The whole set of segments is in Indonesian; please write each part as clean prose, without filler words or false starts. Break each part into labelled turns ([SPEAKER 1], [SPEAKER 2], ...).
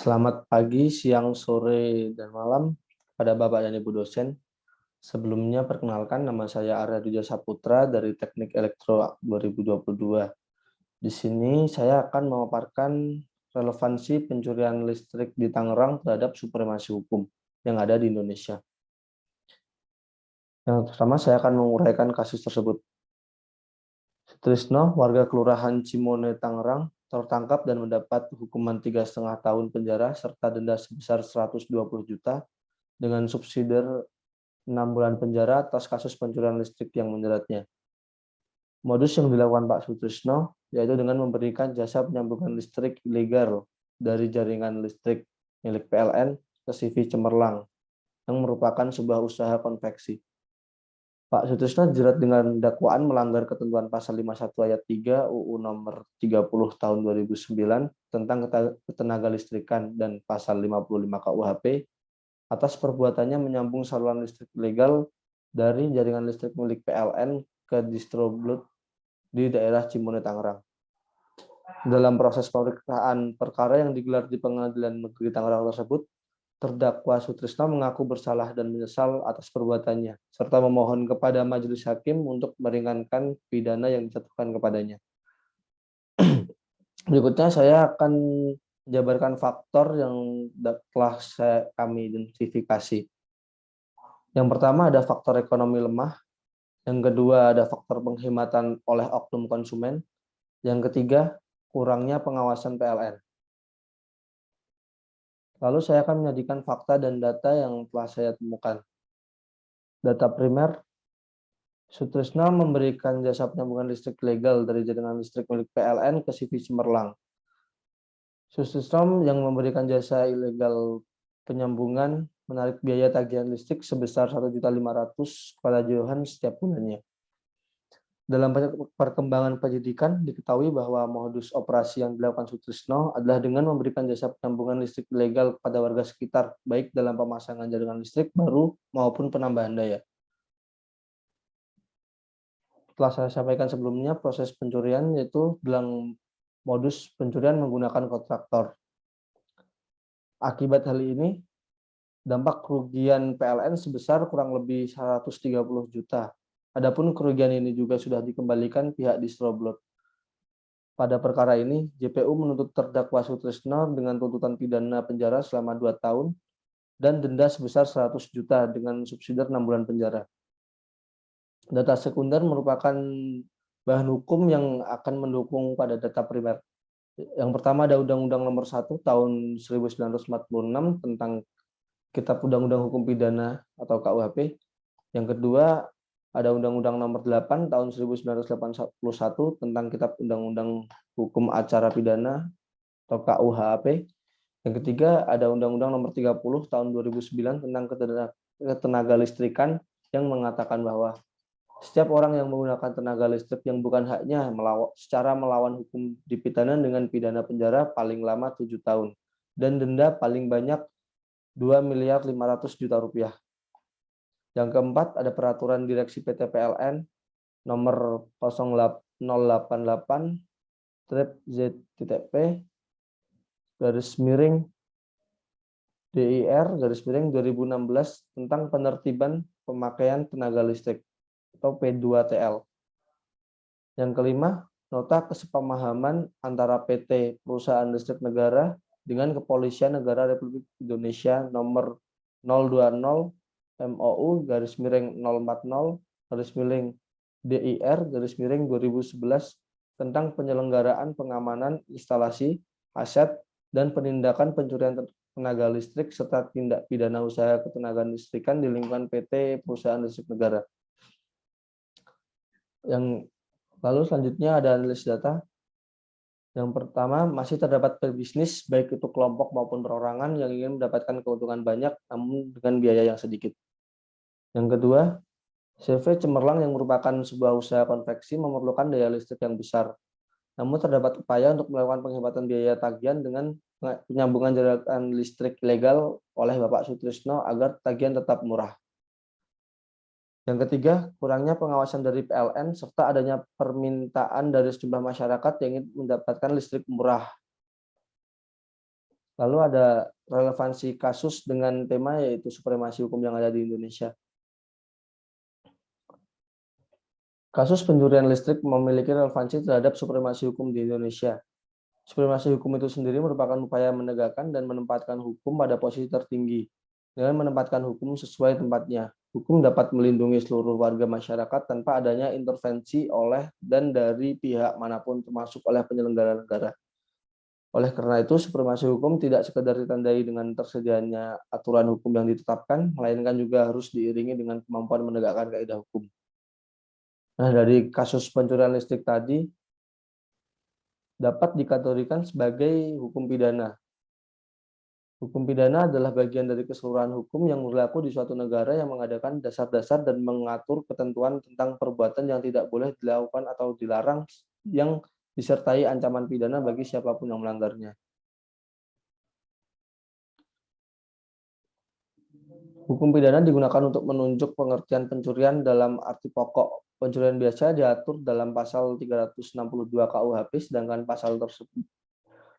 [SPEAKER 1] Selamat pagi, siang, sore, dan malam pada Bapak dan Ibu dosen. Sebelumnya perkenalkan, nama saya Arya Dwi Saputra dari Teknik Elektro 2022. Di sini saya akan memaparkan relevansi pencurian listrik di Tangerang terhadap supremasi hukum yang ada di Indonesia. Yang pertama, saya akan menguraikan kasus tersebut. Sutrisno, warga Kelurahan Cimone, Tangerang, tertangkap dan mendapat hukuman 3,5 tahun penjara serta denda sebesar 120 juta dengan subsidi 6 bulan penjara atas kasus pencurian listrik yang menjeratnya. Modus yang dilakukan Pak Sutrisno yaitu dengan memberikan jasa penyambungan listrik ilegal dari jaringan listrik milik PLN ke CV Cemerlang yang merupakan sebuah usaha konveksi. Pak Sutrisno dijerat dengan dakwaan melanggar ketentuan pasal 51 ayat 3 UU nomor 30 tahun 2009 tentang ketenaga listrikan dan pasal 55 KUHP atas perbuatannya menyambung saluran listrik ilegal dari jaringan listrik milik PLN ke distribut di daerah Cimone, Tangerang. Dalam proses pemeriksaan perkara yang digelar di Pengadilan Negeri Tangerang tersebut, terdakwa Sutrisno mengaku bersalah dan menyesal atas perbuatannya, serta memohon kepada majelis hakim untuk meringankan pidana yang dijatuhkan kepadanya. Berikutnya saya akan menjabarkan faktor yang telah kami identifikasi. Yang pertama ada faktor ekonomi lemah, yang kedua ada faktor penghematan oleh oknum konsumen, yang ketiga kurangnya pengawasan PLN. Lalu saya akan menyajikan fakta dan data yang telah saya temukan. Data primer, Sutrisno memberikan jasa penyambungan listrik legal dari jaringan listrik milik PLN ke CV Cemerlang. Sutrisno yang memberikan jasa ilegal penyambungan menarik biaya tagihan listrik sebesar 1.500.000 kepada Johan setiap bulannya. Dalam perkembangan penyidikan diketahui bahwa modus operasi yang dilakukan Sutrisno adalah dengan memberikan jasa penyambungan listrik ilegal kepada warga sekitar, baik dalam pemasangan jaringan listrik baru maupun penambahan daya. Telah saya sampaikan sebelumnya, proses pencurian yaitu dalam modus pencurian menggunakan kontraktor. Akibat hal ini, dampak kerugian PLN sebesar kurang lebih 130 juta. Adapun kerugian ini juga sudah dikembalikan pihak Distrobload. Pada perkara ini, JPU menuntut terdakwa Sutrisno dengan tuntutan pidana penjara selama 2 tahun dan denda sebesar 100 juta dengan subsidi 6 bulan penjara. Data sekunder merupakan bahan hukum yang akan mendukung pada data primer. Yang pertama ada Undang-Undang Nomor 1 Tahun 1946 tentang Kitab Undang-Undang Hukum Pidana atau KUHP. Yang kedua ada Undang-Undang Nomor 8 Tahun 1981 tentang Kitab Undang-Undang Hukum Acara Pidana atau KUHP. Yang ketiga ada Undang-Undang Nomor 30 Tahun 2009 tentang ketenaga listrikan yang mengatakan bahwa setiap orang yang menggunakan tenaga listrik yang bukan haknya secara melawan hukum dipidana dengan pidana penjara paling lama 7 tahun dan denda paling banyak 2.500.000.000 rupiah. Yang keempat ada peraturan direksi PT PLN nomor 088/Z.P DIR 2016 tentang penertiban pemakaian tenaga listrik atau P2TL. Yang kelima, nota kesepamahaman antara PT Perusahaan Listrik Negara dengan Kepolisian Negara Republik Indonesia nomor 020 MOU/040/DIR 2011 tentang penyelenggaraan pengamanan instalasi, aset, dan penindakan pencurian tenaga listrik serta tindak pidana usaha ketenagaan listrikan di lingkungan PT Perusahaan Listrik Negara. Yang lalu selanjutnya ada analisis data. Yang pertama, masih terdapat pebisnis baik itu kelompok maupun perorangan yang ingin mendapatkan keuntungan banyak namun dengan biaya yang sedikit. Yang kedua, CV Cemerlang yang merupakan sebuah usaha konveksi memerlukan daya listrik yang besar. Namun terdapat upaya untuk melakukan penghematan biaya tagihan dengan penyambungan jaringan listrik ilegal oleh Bapak Sutrisno agar tagihan tetap murah. Yang ketiga, kurangnya pengawasan dari PLN serta adanya permintaan dari sejumlah masyarakat yang ingin mendapatkan listrik murah. Lalu ada relevansi kasus dengan tema yaitu supremasi hukum yang ada di Indonesia. Kasus pencurian listrik memiliki relevansi terhadap supremasi hukum di Indonesia. Supremasi hukum itu sendiri merupakan upaya menegakkan dan menempatkan hukum pada posisi tertinggi. Dengan menempatkan hukum sesuai tempatnya, hukum dapat melindungi seluruh warga masyarakat tanpa adanya intervensi oleh dan dari pihak manapun termasuk oleh penyelenggara negara. Oleh karena itu, supremasi hukum tidak sekedar ditandai dengan tersedianya aturan hukum yang ditetapkan, melainkan juga harus diiringi dengan kemampuan menegakkan kaidah hukum. Nah, dari kasus pencurian listrik tadi dapat dikategorikan sebagai hukum pidana. Hukum pidana adalah bagian dari keseluruhan hukum yang berlaku di suatu negara yang mengadakan dasar-dasar dan mengatur ketentuan tentang perbuatan yang tidak boleh dilakukan atau dilarang yang disertai ancaman pidana bagi siapapun yang melanggarnya. Hukum pidana digunakan untuk menunjuk pengertian pencurian dalam arti pokok. Pencurian biasa diatur dalam pasal 362 KUHP, sedangkan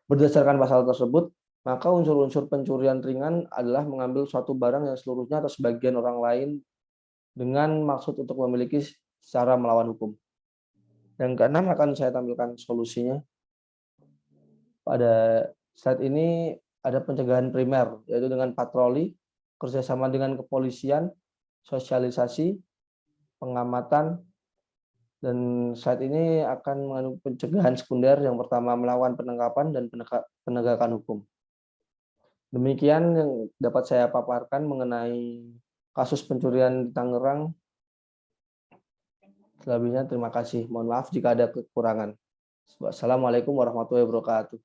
[SPEAKER 1] berdasarkan pasal tersebut, maka unsur-unsur pencurian ringan adalah mengambil suatu barang yang seluruhnya atau sebagian orang lain dengan maksud untuk memiliki secara melawan hukum. Yang keenam akan saya tampilkan solusinya. Pada saat ini ada pencegahan primer, yaitu dengan patroli, kerjasama dengan kepolisian, sosialisasi, pengamatan, dan saat ini akan mengandung pencegahan sekunder yang pertama melawan penangkapan dan penegakan hukum. Demikian yang dapat saya paparkan mengenai kasus pencurian di Tangerang. Selebihnya terima kasih. Mohon maaf jika ada kekurangan. Wassalamualaikum warahmatullahi wabarakatuh.